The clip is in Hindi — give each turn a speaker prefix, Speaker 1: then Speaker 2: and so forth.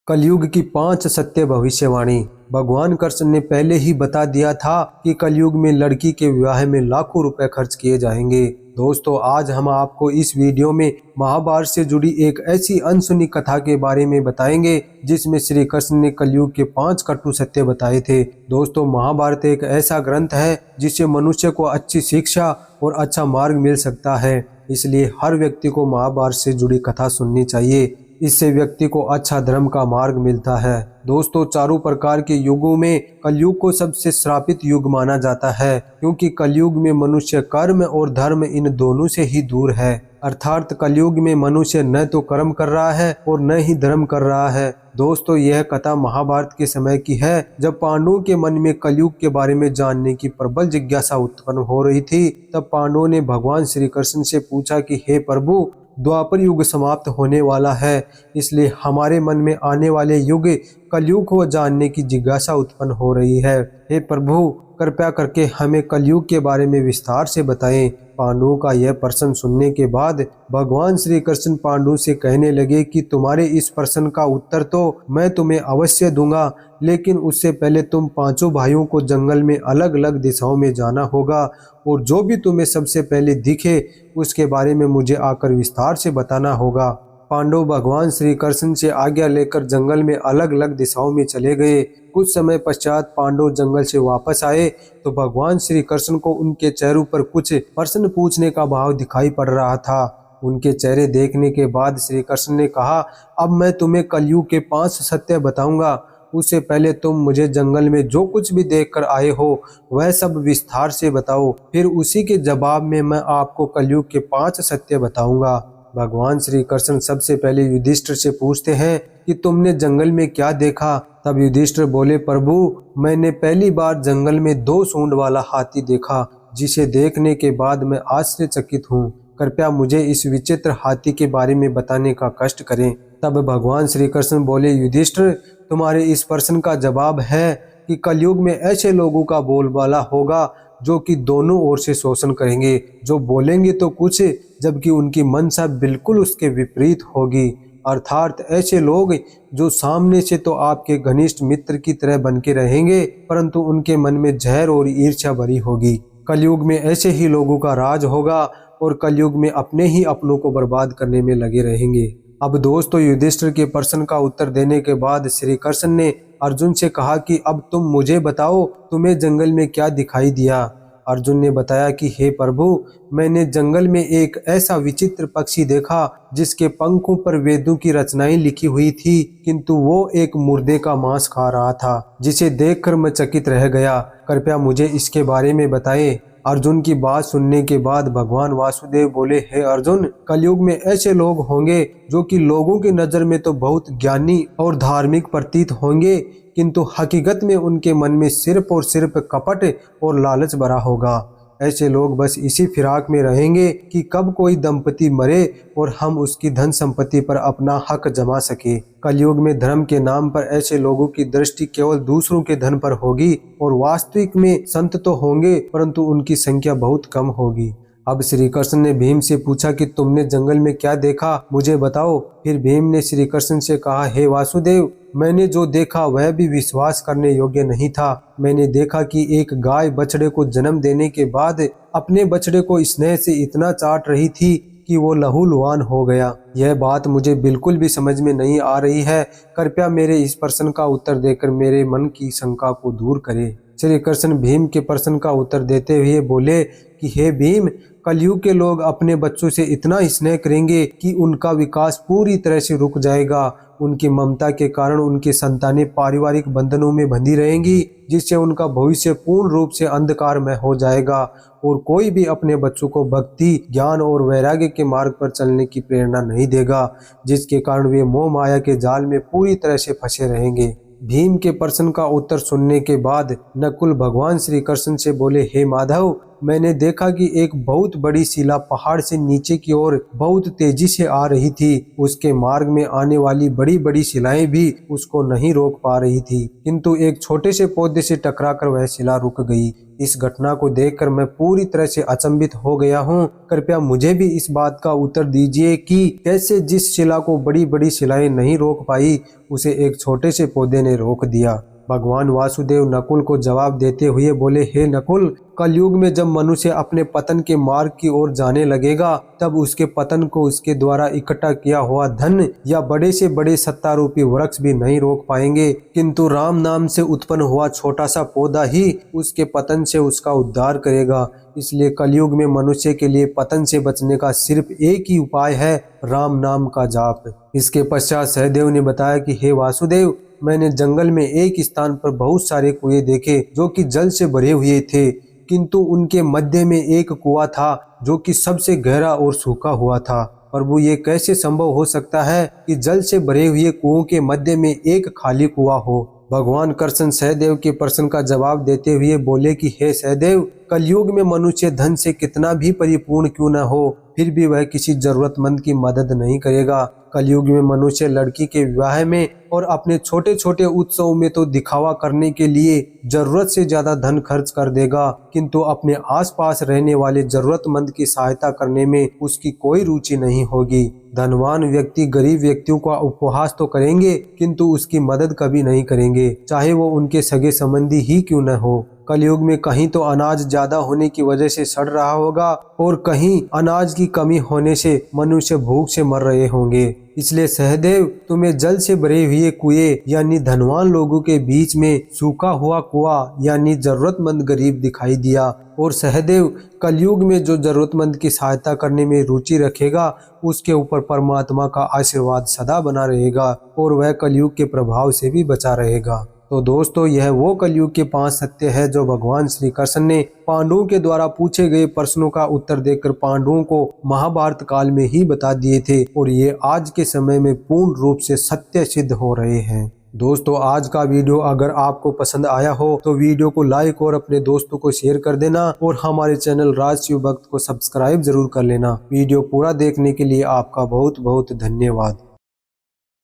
Speaker 1: कलयुग की 5 सत्य भविष्यवाणी। भगवान कृष्ण ने पहले ही बता दिया था कि कलयुग में लड़की के विवाह में लाखों रुपए खर्च किए जाएंगे। दोस्तों, आज हम आपको इस वीडियो में महाभारत से जुड़ी एक ऐसी अनसुनी कथा के बारे में बताएंगे जिसमें श्री कृष्ण ने कलयुग के 5 कटु सत्य बताए थे। दोस्तों, महाभारत एक ऐसा ग्रंथ है जिससे मनुष्य को अच्छी शिक्षा और अच्छा मार्ग मिल सकता है। इसलिए हर व्यक्ति को महाभारत से जुड़ी कथा सुननी चाहिए। इससे व्यक्ति को अच्छा धर्म का मार्ग मिलता है। दोस्तों, चारों प्रकार के युगों में कलयुग को सबसे श्रापित युग माना जाता है, क्योंकि कलयुग में मनुष्य कर्म और धर्म इन दोनों से ही दूर है। अर्थात कलयुग में मनुष्य न तो कर्म कर रहा है और न ही धर्म कर रहा है। दोस्तों, यह कथा महाभारत के समय की है, जब पांडवों के मन में कलयुग के बारे में जानने की प्रबल जिज्ञासा उत्पन्न हो रही थी। तब पांडवों ने भगवान श्री कृष्ण से पूछा कि हे प्रभु, द्वापर युग समाप्त होने वाला है, इसलिए हमारे मन में आने वाले युग कलयुग को जानने की जिज्ञासा उत्पन्न हो रही है। हे प्रभु, कृपया करके हमें कलयुग के बारे में विस्तार से बताएं। पांडवों का यह प्रश्न सुनने के बाद भगवान श्री कृष्ण पांडवों से कहने लगे कि तुम्हारे इस प्रश्न का उत्तर तो मैं तुम्हें अवश्य दूंगा, लेकिन उससे पहले तुम पांचों भाइयों को जंगल में अलग अलग दिशाओं में जाना होगा और जो भी तुम्हें सबसे पहले दिखे उसके बारे में मुझे आकर विस्तार से बताना होगा। पांडव भगवान श्री कृष्ण से आज्ञा लेकर जंगल में अलग अलग दिशाओं में चले गए। कुछ समय पश्चात पांडव जंगल से वापस आए तो भगवान श्री कृष्ण को उनके चेहरों पर कुछ प्रश्न पूछने का भाव दिखाई पड़ रहा था। उनके चेहरे देखने के बाद श्री कृष्ण ने कहा, अब मैं तुम्हें कलयुग के 5 सत्य बताऊंगा। उससे पहले तुम मुझे जंगल में जो कुछ भी देख कर आए हो वह सब विस्तार से बताओ, फिर उसी के जवाब में मैं आपको कलयुग के 5 सत्य बताऊंगा। भगवान श्री कृष्ण सबसे पहले युधिष्ठिर से पूछते हैं कि तुमने जंगल में क्या देखा। तब युधिष्ठिर बोले, प्रभु, मैंने पहली बार जंगल में 2 सूंड वाला हाथी देखा, जिसे देखने के बाद मैं आश्चर्यचकित हूँ। कृपया मुझे इस विचित्र हाथी के बारे में बताने का कष्ट करें। तब भगवान श्री कृष्ण बोले, युधिष्ठिर, तुम्हारे इस प्रश्न का जवाब है कि कलयुग में ऐसे लोगों का बोलबाला होगा जो कि दोनों ओर से शोषण करेंगे, जो बोलेंगे तो कुछ जबकि उनकी मनसा बिल्कुल उसके विपरीत होगी। अर्थात ऐसे लोग जो सामने से तो आपके घनिष्ठ मित्र की तरह बन के रहेंगे, परंतु उनके मन में जहर और ईर्ष्या भरी होगी। कलयुग में ऐसे ही लोगों का राज होगा और कलयुग में अपने ही अपनों को बर्बाद करने में लगे रहेंगे। अब दोस्तों, युधिष्ठिर के प्रश्न का उत्तर देने के बाद श्री कृष्ण ने अर्जुन से कहा कि अब तुम मुझे बताओ, तुम्हें जंगल में क्या दिखाई दिया। अर्जुन ने बताया कि हे प्रभु, मैंने जंगल में एक ऐसा विचित्र पक्षी देखा जिसके पंखों पर वेदों की रचनाएं लिखी हुई थी, किंतु वो एक मुर्दे का मांस खा रहा था, जिसे देखकर मैं चकित रह गया। कृपया मुझे इसके बारे में बताएं। अर्जुन की बात सुनने के बाद भगवान वासुदेव बोले, हे अर्जुन, कलयुग में ऐसे लोग होंगे जो कि लोगों की नजर में तो बहुत ज्ञानी और धार्मिक प्रतीत होंगे, किंतु हकीकत में उनके मन में सिर्फ और सिर्फ कपट और लालच भरा होगा। ऐसे लोग बस इसी फिराक में रहेंगे कि कब कोई दंपति मरे और हम उसकी धन संपत्ति पर अपना हक जमा सके। कलयुग में धर्म के नाम पर ऐसे लोगों की दृष्टि केवल दूसरों के धन पर होगी और वास्तविक में संत तो होंगे, परंतु उनकी संख्या बहुत कम होगी। अब श्री कृष्ण ने भीम से पूछा कि तुमने जंगल में क्या देखा, मुझे बताओ। फिर भीम ने श्री कृष्ण से कहा, हे वासुदेव, मैंने जो देखा वह भी विश्वास करने योग्य नहीं था। मैंने देखा कि एक गाय बछड़े को जन्म देने के बाद अपने बछड़े को स्नेह से इतना चाट रही थी कि वो लहूलुहान हो गया। यह बात मुझे बिल्कुल भी समझ में नहीं आ रही है। कृपया मेरे इस प्रश्न का उत्तर देकर मेरे मन की शंका को दूर करें। श्री कृष्ण भीम के प्रश्न का उत्तर देते हुए बोले कि हे भीम, कलयुग के लोग अपने बच्चों से इतना स्नेह करेंगे कि उनका विकास पूरी तरह से रुक जाएगा। उनकी ममता के कारण उनकी संतानें पारिवारिक बंधनों में बंधी रहेंगी, जिससे उनका भविष्य पूर्ण रूप से अंधकारमय हो जाएगा और कोई भी अपने बच्चों को भक्ति, ज्ञान और वैराग्य के मार्ग पर चलने की प्रेरणा नहीं देगा, जिसके कारण वे मोह माया के जाल में पूरी तरह से फंसे रहेंगे। भीम के प्रश्न का उत्तर सुनने के बाद नकुल भगवान श्री कृष्ण से बोले, हे माधव, मैंने देखा कि एक बहुत बड़ी शिला पहाड़ से नीचे की ओर बहुत तेजी से आ रही थी। उसके मार्ग में आने वाली बड़ी बड़ी शिलाएं भी उसको नहीं रोक पा रही थी, किंतु एक छोटे से पौधे से टकराकर वह शिला रुक गई। इस घटना को देखकर मैं पूरी तरह से अचंभित हो गया हूँ। कृपया मुझे भी इस बात का उत्तर दीजिए कि कैसे जिस शिला को बड़ी बड़ी शिलाएं नहीं रोक पाई, उसे एक छोटे से पौधे ने रोक दिया। भगवान वासुदेव नकुल को जवाब देते हुए बोले, हे नकुल, कलयुग में जब मनुष्य अपने पतन के मार्ग की ओर जाने लगेगा, तब उसके पतन को उसके द्वारा इकट्ठा किया हुआ धन या बड़े से बड़े सत्तारूपी वृक्ष भी नहीं रोक पाएंगे, किंतु राम नाम से उत्पन्न हुआ छोटा सा पौधा ही उसके पतन से उसका उद्धार करेगा। इसलिए कलयुग में मनुष्य के लिए पतन से बचने का सिर्फ एक ही उपाय है, राम नाम का जाप। इसके पश्चात सहदेव ने बताया कि हे वासुदेव, मैंने जंगल में एक स्थान पर बहुत सारे कुएं देखे जो कि जल से भरे हुए थे, किंतु उनके मध्य में एक कुआं था जो कि सबसे गहरा और सूखा हुआ था। प्रभु, ये कैसे संभव हो सकता है कि जल से भरे हुए कुओं के मध्य में एक खाली कुआं हो? भगवान कृष्ण सहदेव के प्रश्न का जवाब देते हुए बोले कि हे सहदेव, कलयुग में मनुष्य धन से कितना भी परिपूर्ण क्यों न हो, फिर भी वह किसी जरूरतमंद की मदद नहीं करेगा। कलयुग में मनुष्य लड़की के विवाह में और अपने छोटे छोटे उत्सव में तो दिखावा करने के लिए जरूरत से ज्यादा धन खर्च कर देगा, किंतु अपने आसपास रहने वाले जरूरतमंद की सहायता करने में उसकी कोई रुचि नहीं होगी। धनवान व्यक्ति गरीब व्यक्तियों का उपहास तो करेंगे, किंतु उसकी मदद कभी नहीं करेंगे, चाहे वो उनके सगे संबंधी ही क्यों न हो। कलयुग में कहीं तो अनाज ज्यादा होने की वजह से सड़ रहा होगा और कहीं अनाज की कमी होने से मनुष्य भूख से मर रहे होंगे। इसलिए सहदेव, तुम्हें जल से भरे हुए कुएं यानी धनवान लोगों के बीच में सूखा हुआ कुआं यानी जरूरतमंद गरीब दिखाई दिया। और सहदेव, कलयुग में जो जरूरतमंद की सहायता करने में रुचि रखेगा, उसके ऊपर परमात्मा का आशीर्वाद सदा बना रहेगा और वह कलयुग के प्रभाव से भी बचा रहेगा। तो दोस्तों, यह वो कलयुग के 5 सत्य है जो भगवान श्री कृष्ण ने पांडवों के द्वारा पूछे गए प्रश्नों का उत्तर देकर पांडवों को महाभारत काल में ही बता दिए थे, और ये आज के समय में पूर्ण रूप से सत्य सिद्ध हो रहे हैं। दोस्तों, आज का वीडियो अगर आपको पसंद आया हो तो वीडियो को लाइक और अपने दोस्तों को शेयर कर देना, और हमारे चैनल राज शिव भक्त को सब्सक्राइब जरूर कर लेना। वीडियो पूरा देखने के लिए आपका बहुत बहुत धन्यवाद।